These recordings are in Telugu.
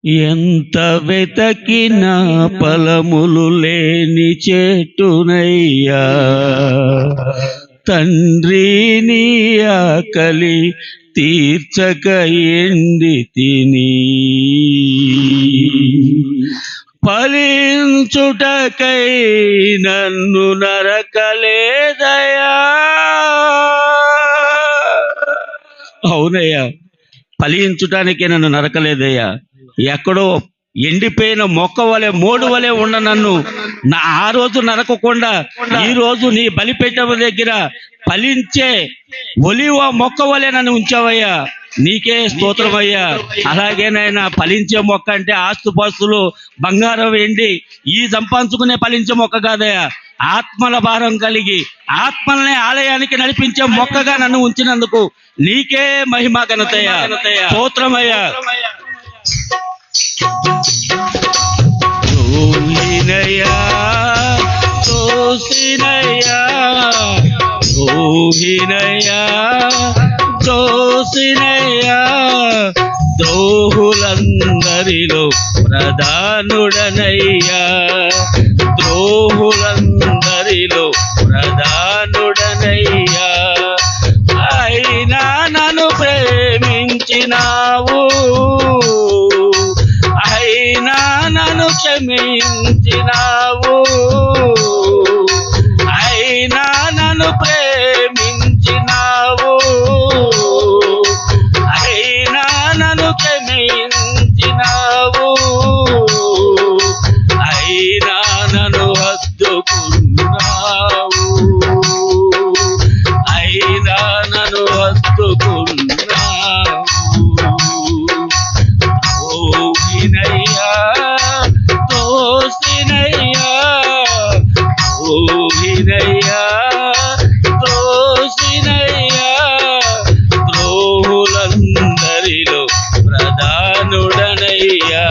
ఎంత వెతకినా ఫలములు లేని చెట్టునయ్యా, తండ్రి నీ ఆకలి తీర్చక ఎండి తిని, ఫలించుటకై నన్ను నరకలేదయా. అవునయ్యా, ఫలించుటానికే నన్ను నరకలేదయ్యా. ఎక్కడో ఎండిపోయిన మొక్క వలె మోడు వలె ఉన్న నన్ను ఆ రోజు నరకకుండా ఈ రోజు నీ బలిపీఠం దగ్గర ఫలించే ఒలివ మొక్క వలె నన్ను ఉంచావయ్యా. నీకే స్తోత్రమయ్యా. అలాగేనైనా ఫలించే మొక్క అంటే ఆస్తుపాస్తులు బంగారం వెండి ఈ సంపాదించుకునే ఫలించే మొక్క కాదయ్యా. ఆత్మల భారం కలిగి ఆత్మల్ని ఆలయానికి నడిపించే మొక్కగా నన్ను ఉంచినందుకు నీకే మహిమ ఘనతయ్యా, స్తోత్రమయ్యా. రోహిణయ్యా, దోసినయ్యా, రోహిణయ్యా, దోసినయ్యా, ద్రోహులందరిలో ప్రధానుడనయ్యా, ద్రోహులందరిలో ప్రధానుడనయ్యా. అయినా నన్ను ప్రేమించినావు, అయినా నన్ను క్షమించినావు, అయినా నన్ను ప్రేమించినావు, అయినా నన్ను క్షమించినావు, అయినా నన్ను హత్తుకున్నావు, అయినా నన్ను హత్తుకున్నావు. రోహిణయ్యా, దోసినయ్యా, రోహిణయ్యా, దోసినయ్యా, ద్రోహులందరిలో ప్రధానుడనయ్యా,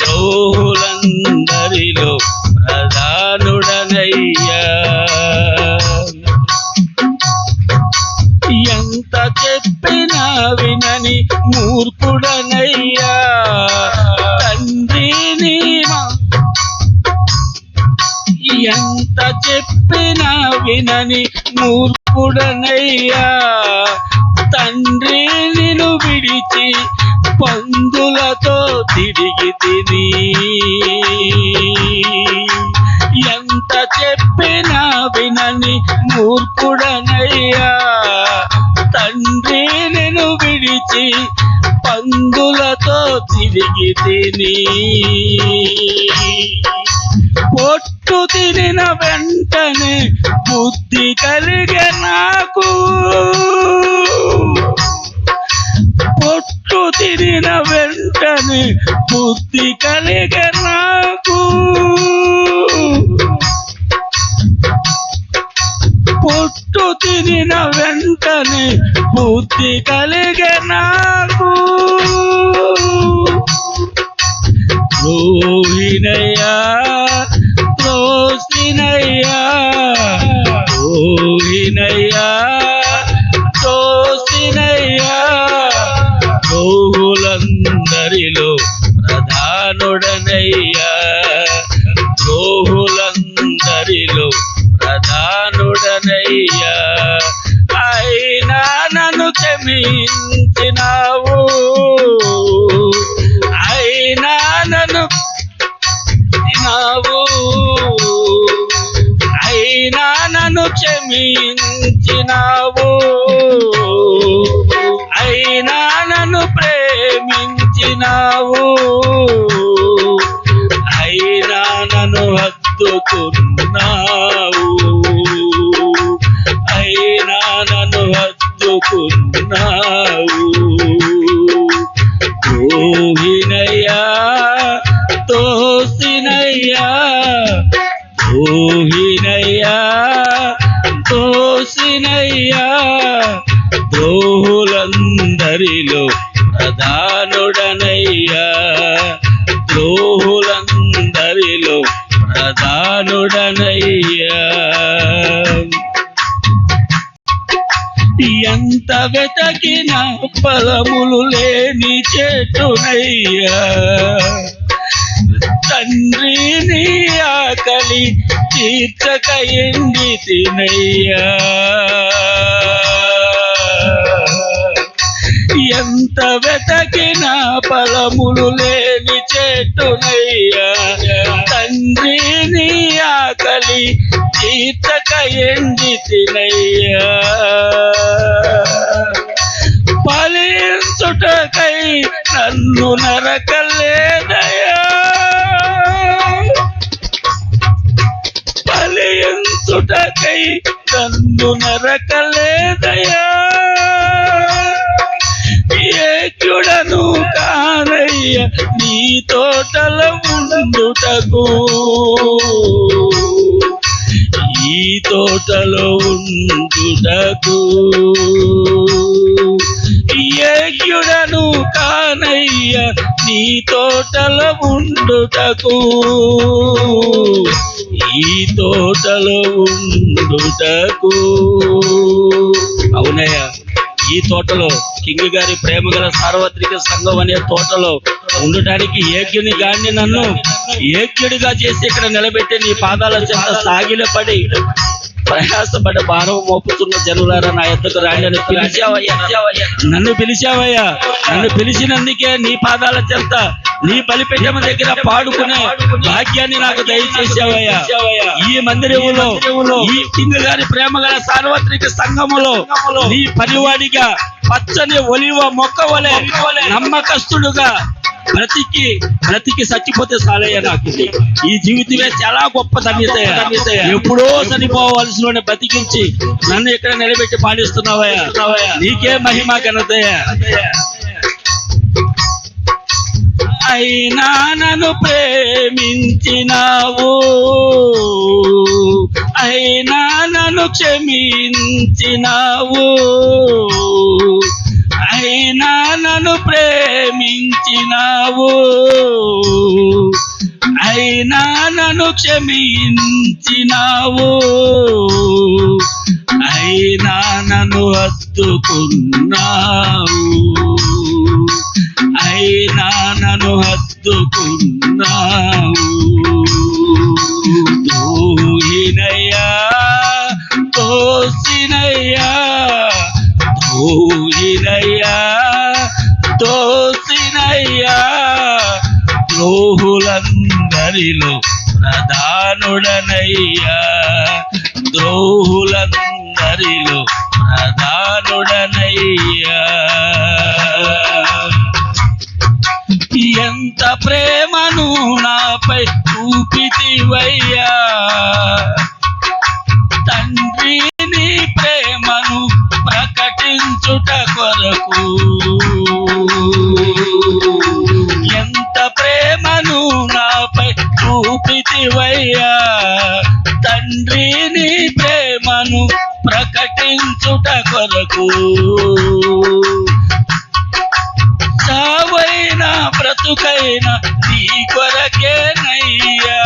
ద్రోహులందరిలో ప్రధానుడనయ్యా. ఎంత చెప్పినా వినని మూర్ఖుడనయ్యా, తండ్రి నీ ఎంత చెప్పినా వినని మూర్ఖుడనయ్యా, తండ్రి నిన్ను విడిచి పందులతో తిరిగి తిని, ఎంత చెప్పినా వినని మూర్ఖుడనయ్యా, తండ్రి నిన్ను విడిచి పందులతో తిరిగి తిని, పొట్టు తినిన వెంటనే బుద్ధి కలిగే నాకు, పొట్టు తినిన వెంటనే బుద్ధి కలిగే నాకు, పొట్టు తినిన వెంటనే బుద్ధి కలిగే నాకు. రోహిణయ్యా, దోసినయ్యా, రోహిణయ్యా, దోసినయ్యా, ద్రోహులందరిలో ప్రధానుడనయ్యా, ద్రోహులందరిలో ప్రధానుడనయ్యా. అయినా నన్ను క్షమించినావు, అయినా నన్ను క్షమించినావు, అయినా నన్ను క్షమించినావు, అయినా నన్ను ప్రేమించినావు, అయినా నన్ను హత్తుకున్నావు, అయినా నన్ను హత్తుకున్నావు. రోహిణయ్యా, దోసినయ్యా, రోహిణయ్యా, దోసినయ్యా, ద్రోహులందరిలో ప్రధానుడనయ్యా, ద్రోహులందరిలో ప్రధానుడనయ్యా. ఎంత వెతకిన ఫలములు లేని చెట్టునయ్యా తండ్రి నీ ఆకలి తీర్చక ఎండి తినయ్యా ఎంత వెతకిన ఫలములు లేని చెట్టునయ్యా తండ్రి నీ ఆకలి తీర్చక ఎండి తినయ్యా ఫలించుటకై నన్ను నరకలేదయ్యా ఫలించుటకై నన్ను నరకలేదయ్యా ఏక్యుడను కానయ్య నీ తోటల ఉండుటకు ఈ తోటలో ఉండుటకు ఏక్యుడను కానయ్య నీ తోటల ఉండుటకు ఈ తోటలో ఉండుటకు అవునయ్యా ఈ తోటలో కింగ్ గారి ప్రేమగల సార్వత్రిక సంఘం అనే తోటలో ఉండటానికి ఏక్యుని గాని నన్ను ఏక్యుడిగా చేసి ఇక్కడ నిలబెట్టి నీ పాదాల చెంత సాగిలపడి ప్రయాసపడి భారం మోపుతున్న జనులారా నా ఎద్దకు రాండి అని పిలిచావయ్యా నన్ను పిలిచావయ్యా నన్ను పిలిచినందుకే నీ పాదాల చెంత నీ బలిపీఠం దగ్గర పాడుకునే భాగ్యాన్ని నాకు దయచేసావయ్యా ఈ మందిరములో ఈ కింగ్ గారి ప్రేమగల సార్వత్రిక సంఘములో నీ పనివాడిగా పచ్చని ఒలివ మొక్క వలె నమ్మకస్తుడుగా బ్రతికి చచ్చిపోతే చాలయ్యా నాకు ఈ జీవితమే చాలా గొప్ప ధన్యత ఎప్పుడో చనిపోవాల్సిన బ్రతికించి నన్ను ఇక్కడ నిలబెట్టి పాలిస్తున్నావయ్యా నీకే మహిమ ఘనతయ్యా అయినా నన్ను ప్రేమించినావు అయినా నన్ను క్షమించినావు అయినా నన్ను ప్రేమించినావు అయినా నన్ను క్షమించినావు అయినా నన్ను హత్తుకున్నావు అయినా నన్ను హత్తుకున్నావు దోహినయ్యా దోసినయ్యా దోహినయ్యా దోసినయ్యా ద్రోహులందరిలో ప్రధానుడనయ్యా ద్రోహులందరిలో ప్రధానుడనయ్యా ఎంత ప్రేమను నాపై చూపితివయ్యా తండ్రి నీ ప్రేమను ప్రకటించుట కొరకు ఎంత ప్రేమను నాపై చూపితివయ్యా తండ్రి నీ ప్రేమను ప్రకటించుట కొరకు చావైనా బ్రతుకైనా నీ కొరకేనయ్యా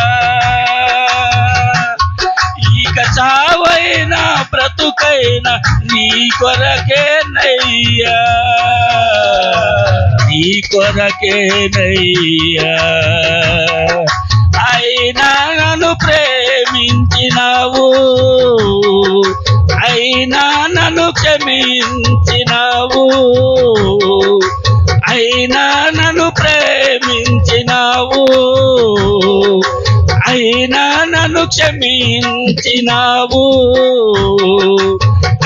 ఇక చావైనా బ్రతుకైనా నీ కొరకేనయ్యా నీ కొరకేనయ్యా అయినా నన్ను ప్రేమించినావు అయినా నన్ను క్షమించినావు అయినా నన్ను ప్రేమించినావు అయినా నన్ను క్షమించినావు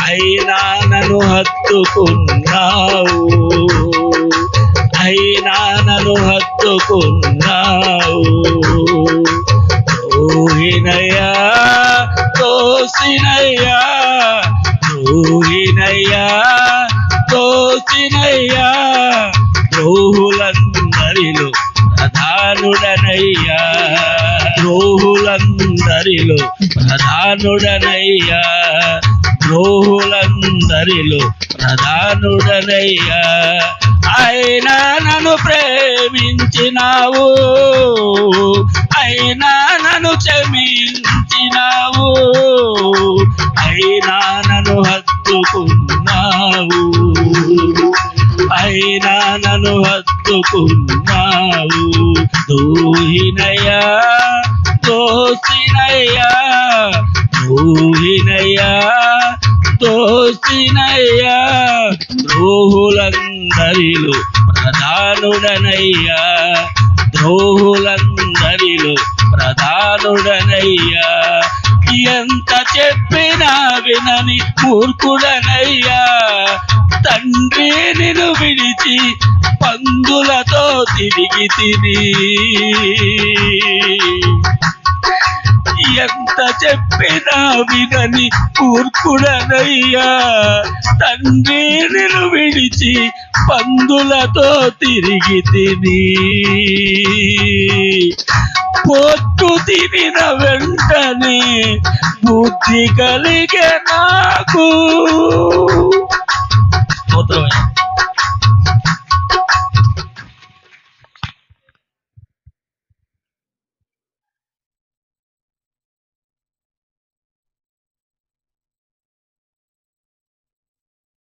అయినా నన్ను హత్తుకున్నావు అయినా నన్ను హత్తుకున్నావు దోహినయ్యా దోసినయ్యా దోహినయ్యా దోసినయ్యా ద్రోహులందరిలో ప్రధానుడనయ్యా ద్రోహులందరిలో ప్రధానుడనయ్యా ద్రోహులందరిలో ప్రధానుడనయ్యా అయినా నన్ను ప్రేమించినావు అయినా నన్ను క్షమించినావు అయినా నన్ను హత్తుకున్నావు అయినా నన్ను హత్తుకున్నావు. దోహినయ్యా దోసినయ్యా దోహినయ్యా దోసినయ్యా ద్రోహులందరిలో ప్రధానుడనయ్యా ద్రోహులందరిలో ప్రధానుడనయ్యా. ఎంత చెప్పినా వినని మూర్ఖుడనయ్యా. తండ్రి నిన్ను విడిచి పందులతో తిరిగి తిని. ఎంత చెప్పినా వినని మూర్ఖుడనయ్యా. తండ్రి నిన్ను విడిచి పందులతో తిరిగి తిని. పొట్టు తినిన వెంటనే బుద్ధి కలిగే నాకు. స్తోత్రమయ్యా.